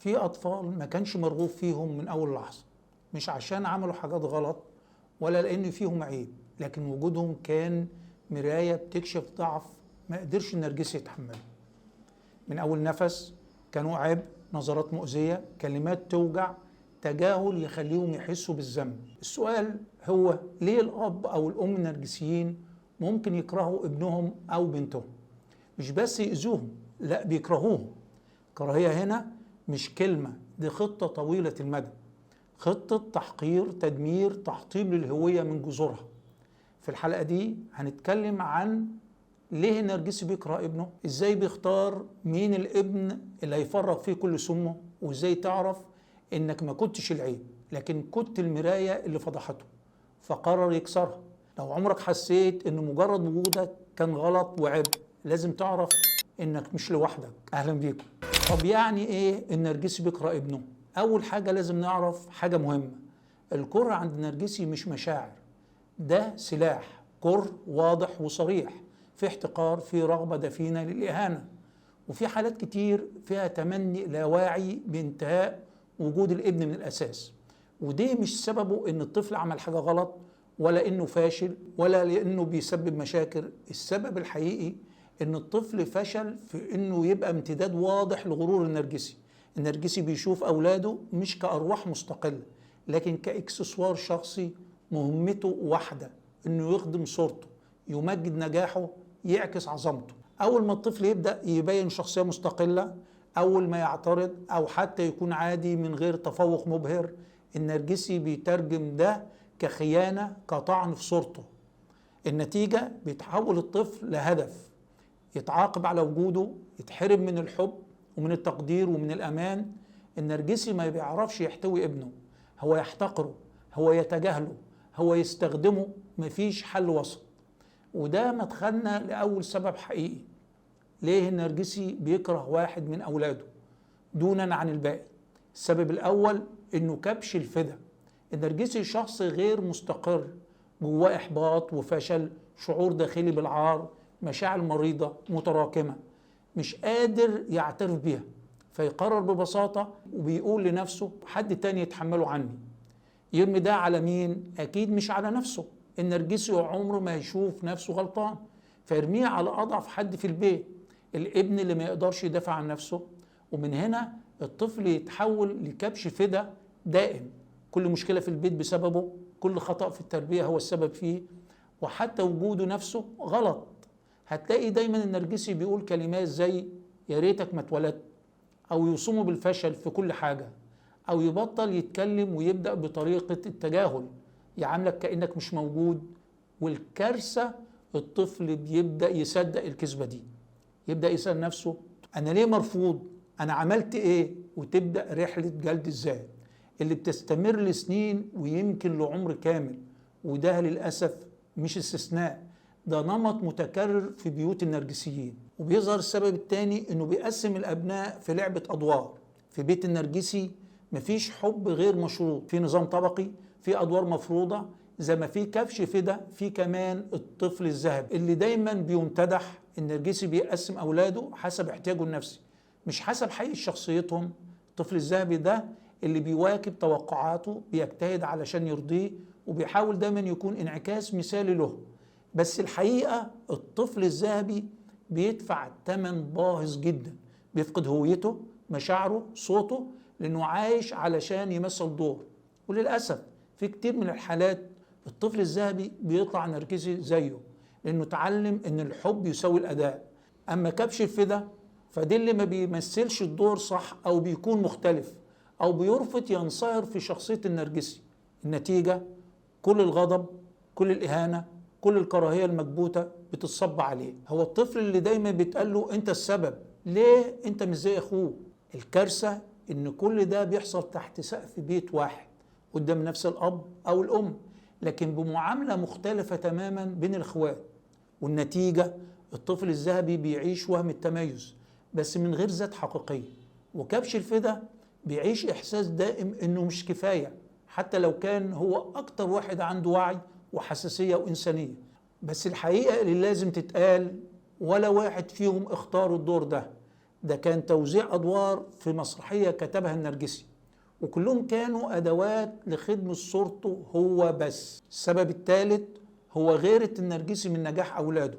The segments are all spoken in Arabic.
في أطفال ما كانش مرغوب فيهم من أول لحظة، مش عشان عملوا حاجات غلط ولا لأن فيهم عيب، لكن وجودهم كان مراية بتكشف ضعف ما قدرش النرجسي يتحمله. من أول نفس كانوا عبء، نظرات مؤذية، كلمات توجع، تجاهل يخليهم يحسوا بالذنب. السؤال هو ليه الأب أو الأم النرجسيين ممكن يكرهوا ابنهم أو بنتهم؟ مش بس يأذوهم، لا بيكرهوهم. كراهية هنا مش كلمة، دي خطة طويلة المدى، خطة تحقير، تدمير، تحطيم للهوية من جذورها. في الحلقة دي هنتكلم عن ليه النرجسي بيكره ابنه، ازاي بيختار مين الابن اللي هيفرغ فيه كل سمه، وازاي تعرف انك ما كنتش العيب لكن كنت المراية اللي فضحته فقرر يكسرها. لو عمرك حسيت ان مجرد وجودك كان غلط وعيب، لازم تعرف انك مش لوحدك. اهلا بيكم. طب يعني ايه النرجسي بيكره ابنه؟ اول حاجة لازم نعرف حاجة مهمة، الكره عند النرجسي مش مشاعر، ده سلاح، كره واضح وصريح، في احتقار، في رغبة دفينة للإهانة، وفي حالات كتير فيها تمني لا واعي بانتهاء وجود الابن من الأساس. ودي مش سببه إن الطفل عمل حاجة غلط، ولا إنه فاشل، ولا لأنه بيسبب مشاكل. السبب الحقيقي إن الطفل فشل في إنه يبقى امتداد واضح لغرور النرجسي. النرجسي بيشوف أولاده مش كأرواح مستقلة، لكن كإكسسوار شخصي مهمته واحدة، إنه يخدم صورته، يمجد نجاحه، يعكس عظمته. أول ما الطفل يبدأ يبين شخصية مستقلة، أول ما يعترض أو حتى يكون عادي من غير تفوق مبهر، النرجسي بيترجم ده كخيانة، كطعن في صورته. النتيجة بيتحول الطفل لهدف يتعاقب على وجوده، يتحرم من الحب ومن التقدير ومن الأمان. النرجسي ما بيعرفش يحتوي ابنه، هو يحتقره، هو يتجاهله، هو يستخدمه، مفيش حل وسط. وده مدخلنا لأول سبب حقيقي ليه النرجسي بيكره واحد من أولاده دونا عن الباقي. السبب الأول إنه كبش الفدا. النرجسي شخص غير مستقر، جواه إحباط وفشل، شعور داخلي بالعار، مشاعر مريضة متراكمة مش قادر يعترف بيها، فيقرر ببساطة وبيقول لنفسه حد تاني يتحمله عني. يرمي ده على مين؟ أكيد مش على نفسه. النرجسي عمره ما يشوف نفسه غلطان، فيرميه على أضعف حد في البيت، الابن اللي ما يقدرش يدافع عن نفسه. ومن هنا الطفل يتحول لكبش فدا دائم، كل مشكلة في البيت بسببه، كل خطأ في التربية هو السبب فيه، وحتى وجوده نفسه غلط. هتلاقي دايما النرجسي بيقول كلمات زي يا ريتك ما اتولدت، أو يوصمه بالفشل في كل حاجة، أو يبطل يتكلم ويبدأ بطريقة التجاهل، يعاملك كأنك مش موجود. والكارثة الطفل بيبدأ يصدق الكذبة دي، يبدأ يسأل نفسه أنا ليه مرفوض؟ أنا عملت إيه؟ وتبدأ رحلة جلد الذات اللي بتستمر لسنين ويمكن لعمر كامل. وده للأسف مش استثناء، ده نمط متكرر في بيوت النرجسيين. وبيظهر السبب الثاني إنه بيقسم الأبناء في لعبة أدوار. في بيت النرجسي مفيش حب غير مشروط، في نظام طبقي، في أدوار مفروضة. زي ما في كبش فدا، في كمان الطفل الذهبي اللي دايما بيمتدح. النرجسي بيقسم أولاده حسب احتياجه النفسي، مش حسب حقيقة شخصيتهم. الطفل الذهبي ده اللي بيواكب توقعاته، بيجتهد علشان يرضيه، وبيحاول دايما يكون انعكاس مثالي له. بس الحقيقة الطفل الذهبي بيدفع ثمن باهظ جدا، بيفقد هويته، مشاعره، صوته، لأنه عايش علشان يمثل دور. وللأسف في كتير من الحالات الطفل الذهبي بيطلع نرجسي زيه، لأنه اتعلم إن الحب يساوي الأداء. أما كبش الفدا فدي اللي ما بيمثلش الدور صح، أو بيكون مختلف، أو بيرفض ينصهر في شخصية النرجسي. النتيجة كل الغضب، كل الإهانة، كل الكراهية المكبوتة بتتصب عليه. هو الطفل اللي دايما بيتقال له أنت السبب، ليه أنت مش زي أخوه؟ الكارثة إن كل ده بيحصل تحت سقف بيت واحد، قدام نفس الأب أو الأم، لكن بمعاملة مختلفة تماما بين الإخوات. والنتيجة الطفل الذهبي بيعيش وهم التميز بس من غير ذات حقيقية. وكبش الفدا بيعيش إحساس دائم إنه مش كفاية، حتى لو كان هو أكتر واحد عنده وعي وحساسية وإنسانية. بس الحقيقة اللي لازم تتقال، ولا واحد فيهم اختار الدور ده، ده كان توزيع أدوار في مسرحية كتبها النرجسي، وكلهم كانوا أدوات لخدمة صورته هو بس. السبب الثالث هو غيرة النرجسي من نجاح أولاده.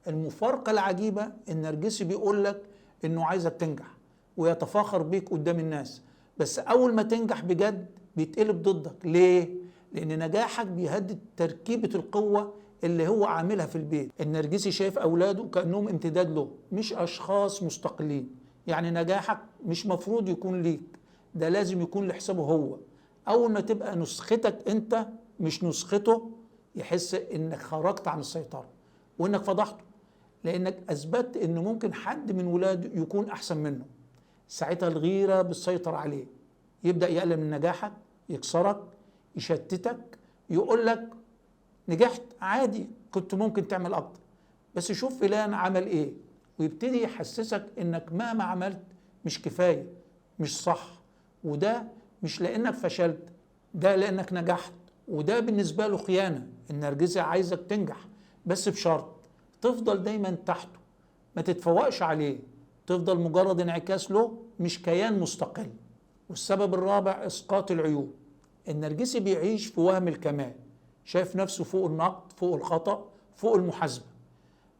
المفارقة العجيبة، النرجسي بيقول لك إنه عايزك تنجح ويتفاخر بيك قدام الناس، بس أول ما تنجح بجد بيتقلب ضدك. ليه؟ لأن نجاحك بيهدد تركيبة القوة اللي هو عاملها في البيت. النرجسي شايف أولاده كأنهم امتداد له، مش أشخاص مستقلين. يعني نجاحك مش مفروض يكون ليك، ده لازم يكون لحسابه هو. أول ما تبقى نسختك أنت مش نسخته، يحس إنك خرجت عن السيطرة وإنك فضحته، لأنك أثبتت إن ممكن حد من ولاده يكون أحسن منه. ساعتها الغيرة بتسيطر عليه، يبدأ يقلل من نجاحك، يكسرك، يشتتك، يقول لك نجحت عادي، كنت ممكن تعمل أكتر، بس شوف فلان عمل إيه، ويبتدي يحسسك إنك مهما عملت مش كفاية، مش صح. وده مش لأنك فشلت، ده لأنك نجحت، وده بالنسبة له خيانة. النرجسي عايزك تنجح بس بشرط تفضل دايما تحته، ما تتفوقش عليه، تفضل مجرد انعكاس له مش كيان مستقل. والسبب الرابع إسقاط العيوب. النرجسي بيعيش في وهم الكمال، شايف نفسه فوق النقد، فوق الخطأ، فوق المحاسبة،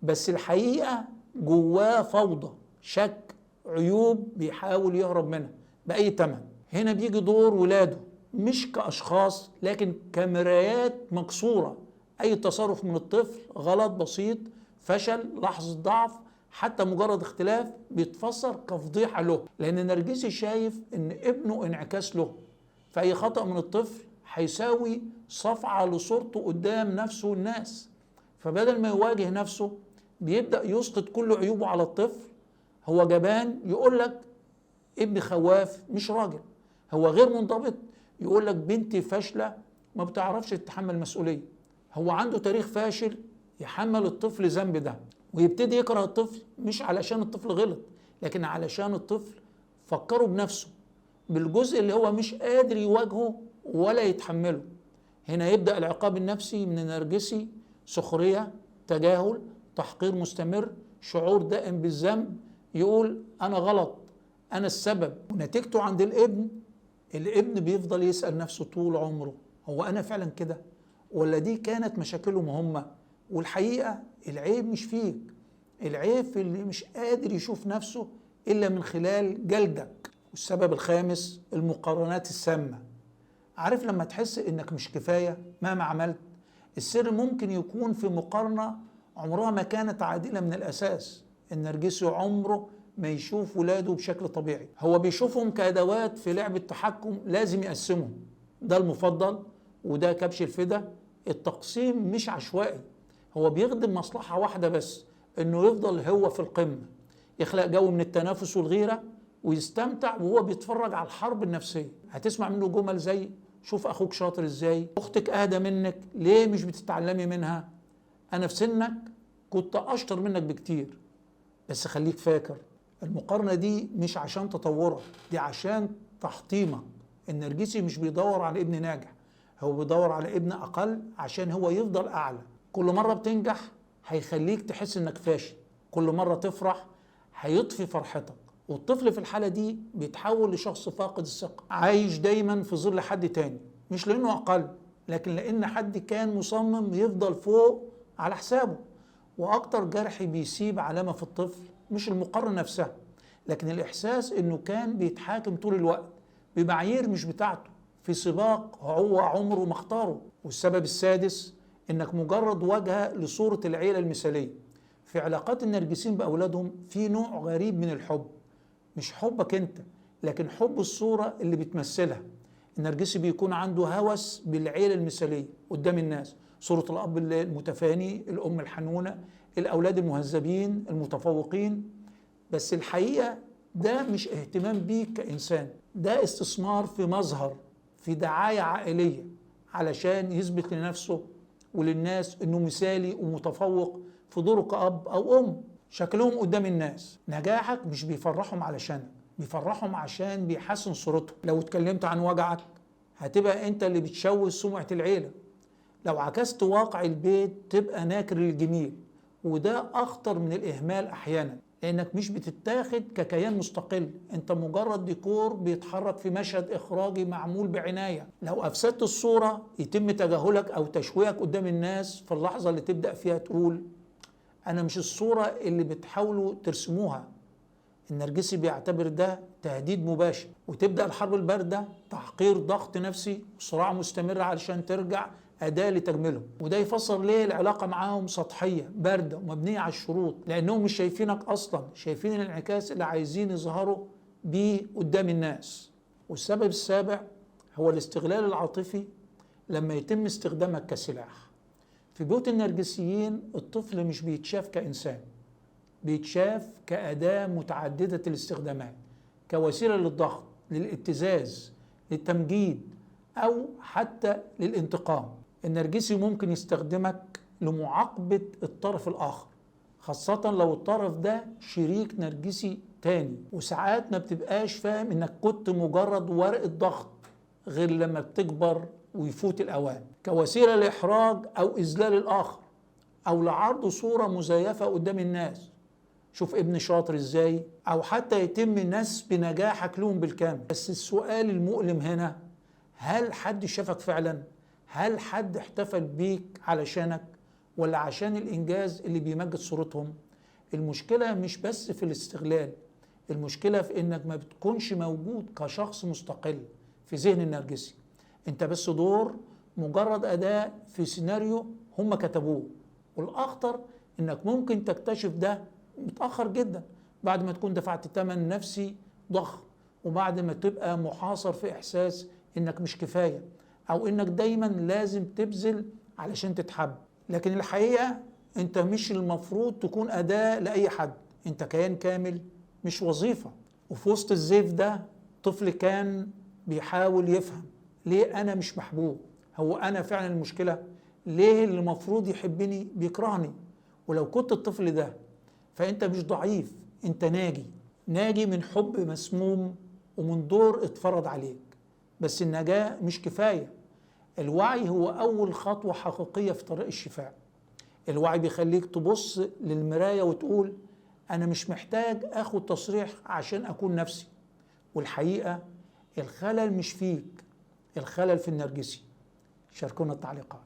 بس الحقيقة جواه فوضى، شك، عيوب بيحاول يهرب منها بأي تمن. هنا بيجي دور ولاده، مش كأشخاص لكن كمرايات مكسورة. أي تصرف من الطفل، غلط بسيط، فشل، لحظة ضعف، حتى مجرد اختلاف، بيتفسر كفضيحة له، لأن النرجسي شايف إن ابنه انعكاس له. فأي خطأ من الطفل هيساوي صفعة لصورته قدام نفسه والناس. فبدل ما يواجه نفسه بيبدأ يسقط كل عيوبه على الطفل. هو جبان، يقول لك ابني خواف مش راجل. هو غير منضبط، يقول لك بنتي فاشلة ما بتعرفش تتحمل مسؤولية. هو عنده تاريخ فاشل، يحمل الطفل ذنب ده، ويبتدي يكره الطفل مش علشان الطفل غلط، لكن علشان الطفل فكره بنفسه، بالجزء اللي هو مش قادر يواجهه ولا يتحمله. هنا يبدأ العقاب النفسي من النرجسي: سخرية، تجاهل، تحقير مستمر، شعور دائم بالذنب، يقول أنا غلط، أنا السبب. ونتيجته عند الابن بيفضل يسأل نفسه طول عمره: هو أنا فعلا كده؟ ولا دي كانت مشاكلهم هم؟ والحقيقة العيب مش فيك، العيب في اللي مش قادر يشوف نفسه إلا من خلال جلدك. والسبب الخامس: المقارنات السامة. عارف لما تحس إنك مش كفاية مهما عملت؟ السر ممكن يكون في مقارنة عمرها ما كانت عادلة من الأساس. النرجسي عمره ما يشوف ولاده بشكل طبيعي، هو بيشوفهم كأدوات في لعبة تحكم لازم يقسمهم، ده المفضل وده كبش الفدا. التقسيم مش عشوائي، هو بيخدم مصلحة واحدة بس، إنه يفضل هو في القمة، يخلق جو من التنافس والغيرة، ويستمتع وهو بيتفرج على الحرب النفسية. هتسمع منه جمل زي: شوف أخوك شاطر إزاي، أختك أهدى منك، ليه مش بتتعلمي منها؟ أنا في سنك كنت أشطر منك بكتير. بس خليك فاكر، المقارنة دي مش عشان تطورك، دي عشان تحطيمك. النرجسي مش بيدور على ابن ناجح، هو بيدور على ابن أقل عشان هو يفضل أعلى. كل مرة بتنجح هيخليك تحس إنك فاشل، كل مرة تفرح هيطفي فرحتك. والطفل في الحالة دي بيتحول لشخص فاقد الثقة، عايش دايما في ظل حد تاني، مش لأنه أقل، لكن لأن حد كان مصمم يفضل فوق على حسابه. وأكتر جرح بيسيب علامة في الطفل مش المقارنة نفسها، لكن الإحساس إنه كان بيتحاكم طول الوقت بمعايير مش بتاعته، في سباق هو عمره ما اختاره. والسبب السادس: إنك مجرد واجهة لصورة العيلة المثالية. في علاقات النرجسيين بأولادهم في نوع غريب من الحب، مش حبك أنت، لكن حب الصورة اللي بتمثلها. النرجسي بيكون عنده هوس بالعيلة المثالية قدام الناس، صورة الأب المتفاني، الأم الحنونة، الأولاد المهذبين المتفوقين. بس الحقيقة ده مش اهتمام بيك كإنسان، ده استثمار في مظهر، في دعاية عائلية، علشان يثبت لنفسه وللناس إنه مثالي ومتفوق في دوره كأب أو أم. شكلهم قدام الناس. نجاحك مش بيفرحهم علشانك، بيفرحهم عشان بيحسن صورتهم. لو اتكلمت عن وجعك هتبقى انت اللي بتشوه سمعة العيلة، لو عكست واقع البيت تبقى ناكر للجميل، وده أخطر من الإهمال أحيانا. لانك مش بتتاخد ككيان مستقل، انت مجرد ديكور بيتحرك في مشهد اخراجي معمول بعناية. لو افسدت الصورة يتم تجاهلك او تشويهك قدام الناس في اللحظة اللي تبدأ فيها تقول انا مش الصورة اللي بتحاولوا ترسموها. النرجسي بيعتبر ده تهديد مباشر، وتبدأ الحرب الباردة، تحقير، ضغط نفسي، وصراع مستمر علشان ترجع أداة لتجميلهم. وده يفسر ليه العلاقة معاهم سطحية باردة ومبنية على الشروط، لأنهم مش شايفينك أصلا، شايفين الانعكاس اللي عايزين يظهروا بيه قدام الناس. والسبب السابع هو الاستغلال العاطفي لما يتم استخدامك كسلاح. في بيوت النرجسيين الطفل مش بيتشاف كإنسان، بيتشاف كأداة متعددة الاستخدامات، كوسيلة للضغط، للابتزاز، للتمجيد، أو حتى للانتقام. النرجسي ممكن يستخدمك لمعاقبة الطرف الآخر، خاصة لو الطرف ده شريك نرجسي تاني. وساعات ما بتبقاش فاهم إنك كنت مجرد ورقة ضغط غير لما بتكبر ويفوت الأوان، كوسيلة لإحراج أو إذلال الآخر، أو لعرض صورة مزيفة قدام الناس. شوف ابن شاطر ازاي، او حتى يتم نسب نجاحك لهم بالكامل. بس السؤال المؤلم هنا، هل حد شافك فعلا؟ هل حد احتفل بيك علشانك ولا عشان الانجاز اللي بيمجد صورتهم؟ المشكلة مش بس في الاستغلال، المشكلة في انك ما بتكونش موجود كشخص مستقل في ذهن النرجسي. انت بس دور، مجرد أداة في سيناريو هم كتبوه. والاخطر انك ممكن تكتشف ده متأخر جدا، بعد ما تكون دفعت ثمن نفسي ضخم، وبعد ما تبقى محاصر في إحساس إنك مش كفاية، أو إنك دايما لازم تبذل علشان تتحب. لكن الحقيقة أنت مش المفروض تكون أداة لأي حد، أنت كيان كامل مش وظيفة. وفي وسط الزيف ده طفل كان بيحاول يفهم ليه أنا مش محبوب. هو أنا فعلا المشكلة؟ ليه اللي المفروض يحبني بيكرهني؟ ولو كنت الطفل ده فأنت مش ضعيف، أنت ناجي من حب مسموم ومن دور اتفرض عليك. بس النجاة مش كفاية، الوعي هو أول خطوة حقيقية في طريق الشفاء. الوعي بيخليك تبص للمراية وتقول أنا مش محتاج أخد تصريح عشان أكون نفسي. والحقيقة الخلل مش فيك، الخلل في النرجسي. شاركونا التعليقات.